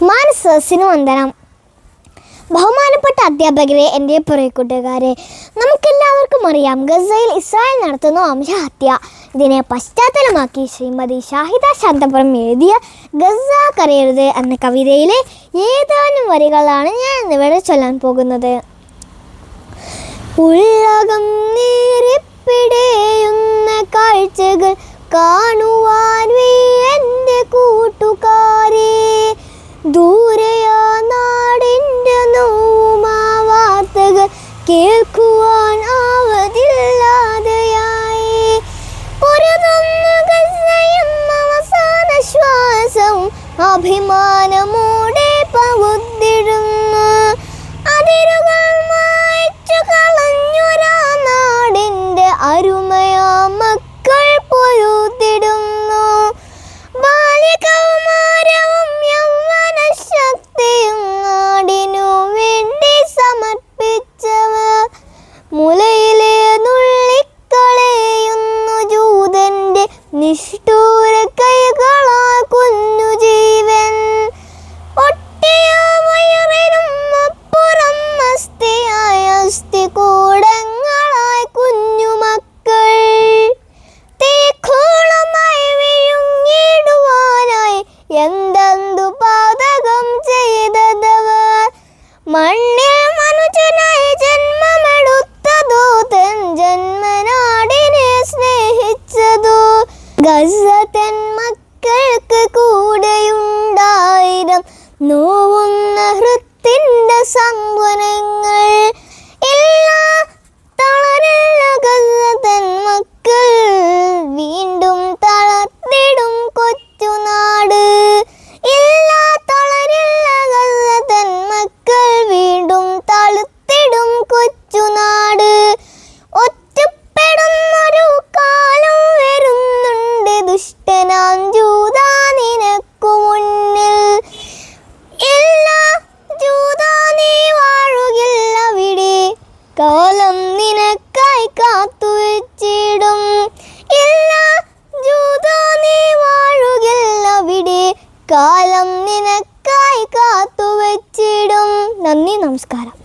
മാനസസിന് വന്ദനം. ബഹുമാനപ്പെട്ട അധ്യാപകരെ, എൻ്റെ പ്രിയക്കൂട്ടുകാരെ, നമുക്കെല്ലാവർക്കും അറിയാം ഗസയിൽ ഇസ്രായേൽ നടത്തുന്ന വംശഹത്യ. ഇതിനെ പശ്ചാത്തലമാക്കി ശ്രീമതി ഷാഹിദ ശാന്തപുരം എഴുതിയ ഗസ കരയരുത് എന്ന കവിതയിലെ ഏതാനും വരികളാണ് ഞാൻ ഇന്നിവിടെ ചൊല്ലാൻ പോകുന്നത്. ഉള്ളകം നീറിപ്പിടയുന്ന കാഴ്ചകൾ കാണുവാൻ എൻ്റെ കൂട്ടുകാരെ, ദൂരെയാ നാടിൻ്റെ നോവുമാ വാർത്തകൾ കേൾക്കുവാൻ ആവതില്ലാതെയായി. പൊരുതുന്ന ഗസയും അവസാന ശ്വാസവും അഭിമാനമോടെ പകുത്തിടുന്നു. അതിരുകൾ മായ്ച്ചു കളഞ്ഞൊരാ നാടിൻ്റെ അരുമയാ മക്കൾ പൊരുതിടുന്നു. ബാല്യകൗമാരവും യൗവനശക്തിയും നാടിനു വേണ്ടി സമർപ്പിച്ചവർ മുലയിലെ നുള്ളിക്കളയുന്നു ജൂതന്റെ നിഷ്ഠൂര കൈകളാൽ കുഞ്ഞു ജീവൻ. ഒട്ടിയ വയറിനും അപ്പുറം അസ്ഥിയായ അസ്ഥികൂടങ്ങളായി കുഞ്ഞുമക്കൾ. തീക്കോളമായി വിഴുങ്ങിടുവാനായി എന്തെന്തു പാതകം ചെയ്തതവർ. മണ്ണിൽ മനുജനായി ജന്മമെടുത്തതോ തൻ ജന്മനാടിനെ സ്നേഹിച്ചതോ. ഗസ തൻ മക്കൾക്ക് കൂടെയുണ്ടായിരം നോവുന്ന ഹൃത്തിൻ്റെ സങ്കുനങ്ങൾ. എല്ലാ തളരില്ല ഗസ തൻ മക്കൾ, വീണ്ടും തളർത്തിടും കൊച്ചുനാട്. എല്ലാ തളരില്ല ഗസ തൻ മക്കൾ, വീണ്ടും തളുത്തിടും കൊച്ചുനാട്. ഒറ്റപ്പെടുന്നൊരു കാലം വരുന്നുണ്ട് ദുഷ്ടനാം ജൂദാ നിനക്കു മുന്നിൽ. ഇല്ല ജൂദാ നീ വാഴുകില്ല അവിടെ, കാലം നിനക്കായി കാത്തുവച്ചിടും. ഇല്ല ജൂദാ നീ വാഴുകില്ല അവിടെ, കാലം നിനക്കായി കാത്തുവച്ചിടും. നന്ദി, നമസ്കാരം.